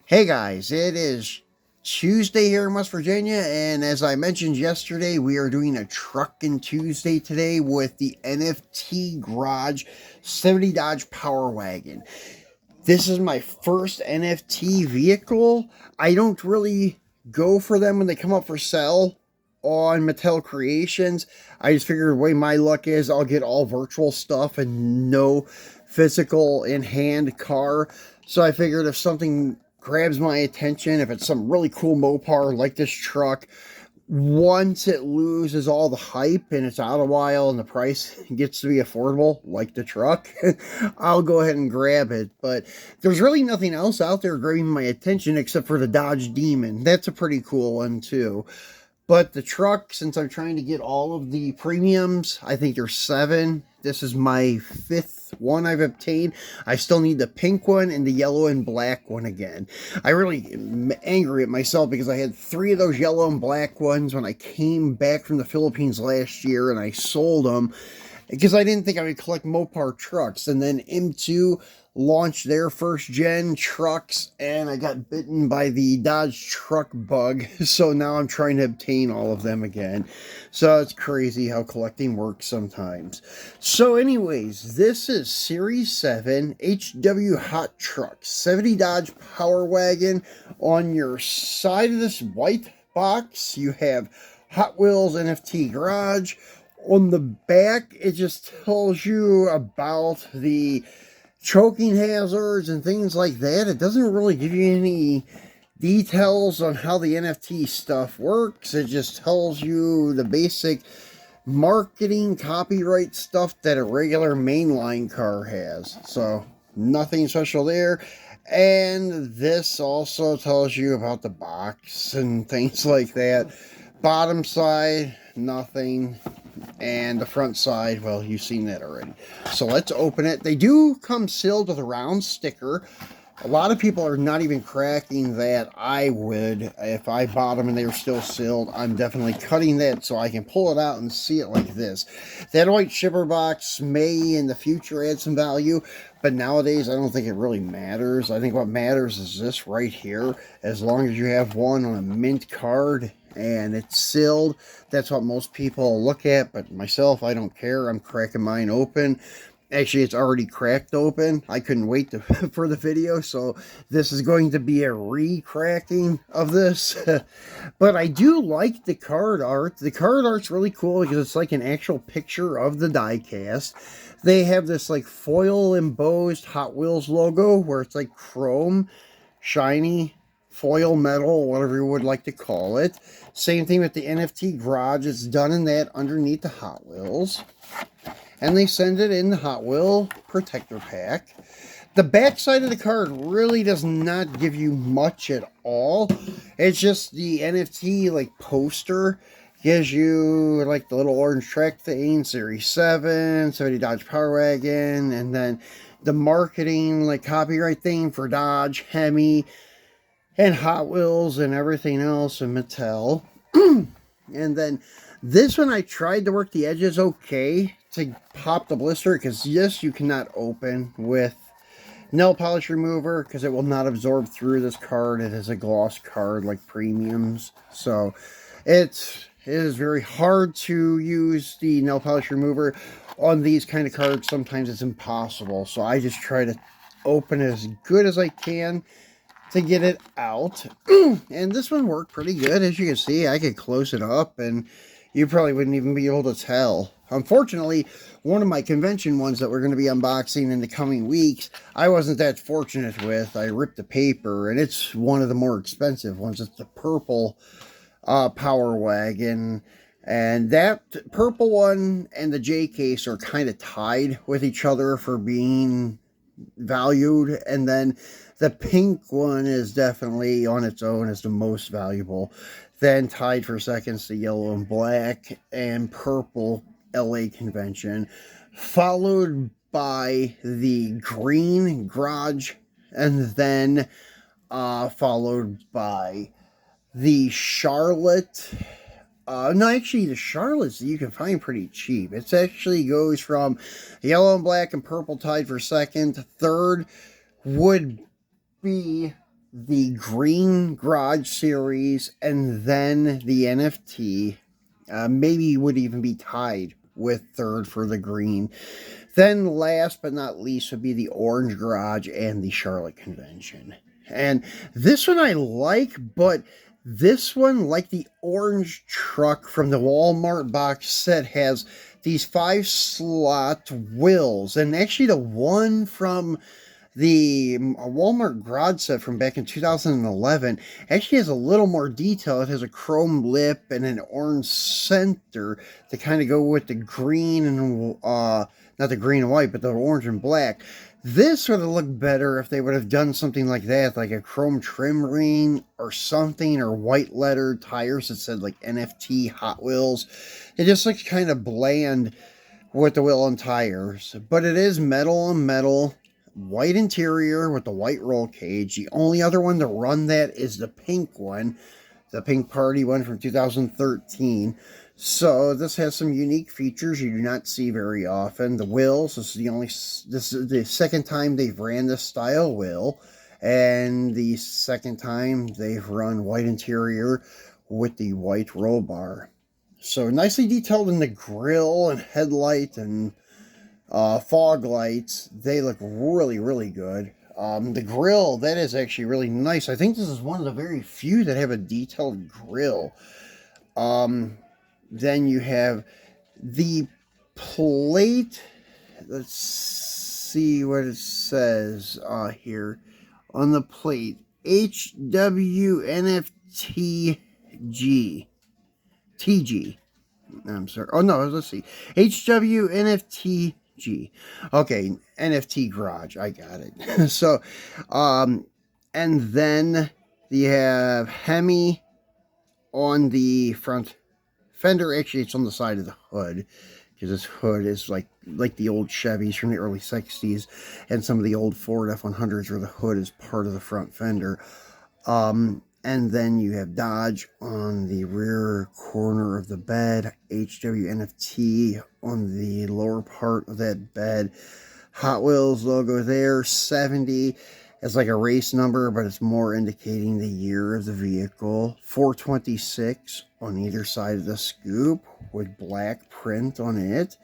Hey guys, it is Tuesday here in West Virginia, and as I mentioned yesterday, we are doing a Truckin' Tuesday today with the NFT Garage 70 Dodge Power Wagon. This is my first NFT vehicle. I don't really go for them when they come up for sale on Mattel Creations. I just figured the way my luck is, I'll get all virtual stuff and no physical in hand car. So I figured if something grabs my attention, if it's some really cool Mopar like this truck, once it loses all the hype and it's out a while and the price gets to be affordable, like the truck, I'll go ahead and grab it. But there's really nothing else out there grabbing my attention except for the Dodge Demon. That's a pretty cool one too. But the truck, since I'm trying to get all of the premiums, I think there's 7. This is my 5th one I've obtained. I still need the pink one and the yellow and black one again. I really am angry at myself because I had 3 of those yellow and black ones when I came back from the Philippines last year, and I sold them because I didn't think I would collect Mopar trucks. And then M2 launched their first gen trucks, and I got bitten by the Dodge truck bug. So now I'm trying to obtain all of them again. So it's crazy how collecting works sometimes. So anyways, this is Series 7 HW Hot Truck 70 Dodge Power Wagon. On your side of this white box, you have Hot Wheels NFT Garage. On the back, it just tells you about the choking hazards and things like that. It doesn't really give you any details on how the NFT stuff works. It just tells you the basic marketing copyright stuff that a regular mainline car has. So nothing special there. And this also tells you about the box and things like that. Bottom side, nothing. And the front side, well, you've seen that already. So let's open it. They do come sealed with a round sticker. A lot of people are not even cracking that. I would. If I bought them and they were still sealed, I'm definitely cutting that so I can pull it out and see it like this. That white shipper box may in the future add some value, but nowadays I don't think it really matters. I think what matters is this right here. As long as you have one on a mint card and it's sealed, that's what most people look at. But myself, I don't care. I'm cracking mine open. Actually, it's already cracked open. I couldn't wait for the video, so this is going to be a re-cracking of this. But I do like the card art. The card art's really cool because it's like an actual picture of the diecast. They have this like foil embossed Hot Wheels logo where it's like chrome, shiny, foil metal, whatever you would like to call it. Same thing with the NFT Garage. It's done in that underneath the Hot Wheels. And they send it in the Hot Wheel protector pack. The back side of the card really does not give you much at all. It's just the NFT like poster. Gives you like the little orange track thing, Series 7, 70 Dodge Power Wagon, and then the marketing like copyright thing for Dodge, Hemi, and Hot Wheels and everything else, and Mattel. And then this one I tried to work the edges okay to pop the blister, because this you cannot open with nail polish remover because it will not absorb through this card. It is a gloss card like premiums, so it is very hard to use the nail polish remover on these kind of cards. Sometimes it's impossible, so I just try to open it as good as I can to get it out. And this one worked pretty good. As you can see, I could close it up and you probably wouldn't even be able to tell. Unfortunately, one of my convention ones that we're going to be unboxing in the coming weeks, I wasn't that fortunate with. I ripped the paper, and it's one of the more expensive ones. It's the purple Power Wagon. And that purple one and the J case are kind of tied with each other for being valued, and then the pink one is definitely on its own as the most valuable. Then tied for seconds to yellow and black and purple LA convention, followed by the green garage, and then followed by the Charlotte. No, actually, the Charlottes you can find pretty cheap. It actually goes from yellow and black and purple tied for second. Third would be the green garage series, and then the NFT. Maybe would even be tied with third for the green. Then last but not least would be the orange garage and the Charlotte convention. And this one I like, but this one, like the orange truck from the Walmart box set, has these 5-slot wheels. And actually the one from the Walmart garage set from back in 2011 actually has a little more detail. It has a chrome lip and an orange center to kind of go with the green and not the green and white, but the orange and black. This would have looked better if they would have done something like that, like a chrome trim ring or something, or white lettered tires that said like NFT Hot Wheels. It just looks kind of bland with the wheel and tires, but it is metal on metal, white interior with the white roll cage. The only other one to run that is the pink one, the pink party one from 2013. So this has some unique features you do not see very often. The wheels, this is the second time they've ran this style wheel, and the second time they've run white interior with the white roll bar. So nicely detailed in the grill and headlight and fog lights. They look really, really good. The grill, that is actually really nice. I think this is one of the very few that have a detailed grill. Then you have the plate. Let's see what it says here on the plate. HWNFTG. TG. I'm sorry. Oh, no, let's see. HWNFTG. Okay, NFT Garage. I got it. So, and then you have Hemi on the front fender. Actually, it's on the side of the hood, because this hood is like the old Chevys from the early 60s and some of the old Ford F-100s where the hood is part of the front fender. And then you have Dodge on the rear corner of the bed, HWNFT on the lower part of that bed. Hot Wheels logo there, 70 as like a race number, but it's more indicating the year of the vehicle. 426 on either side of the scoop with black print on it.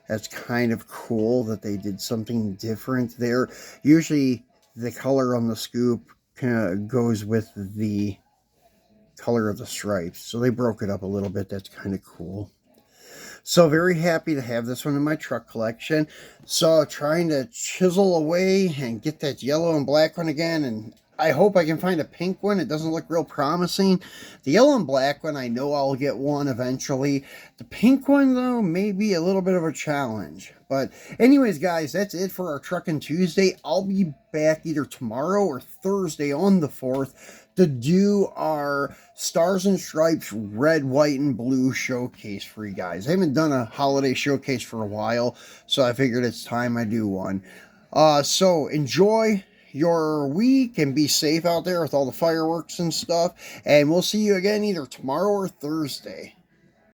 That's kind of cool that they did something different there. Usually the color on the scoop kind of goes with the color of the stripes, so they broke it up a little bit. That's kind of cool. So very happy to have this one in my truck collection. So trying to chisel away and get that yellow and black one again, and I hope I can find a pink one. It doesn't look real promising. The yellow and black one, I know I'll get one eventually. The pink one, though, may be a little bit of a challenge. But anyways, guys, that's it for our Truckin' Tuesday. I'll be back either tomorrow or Thursday on the 4th to do our Stars and Stripes red, white, and blue showcase for you guys. I haven't done a holiday showcase for a while, so I figured it's time I do one. So enjoy your week and be safe out there with all the fireworks and stuff, and we'll see you again either tomorrow or Thursday.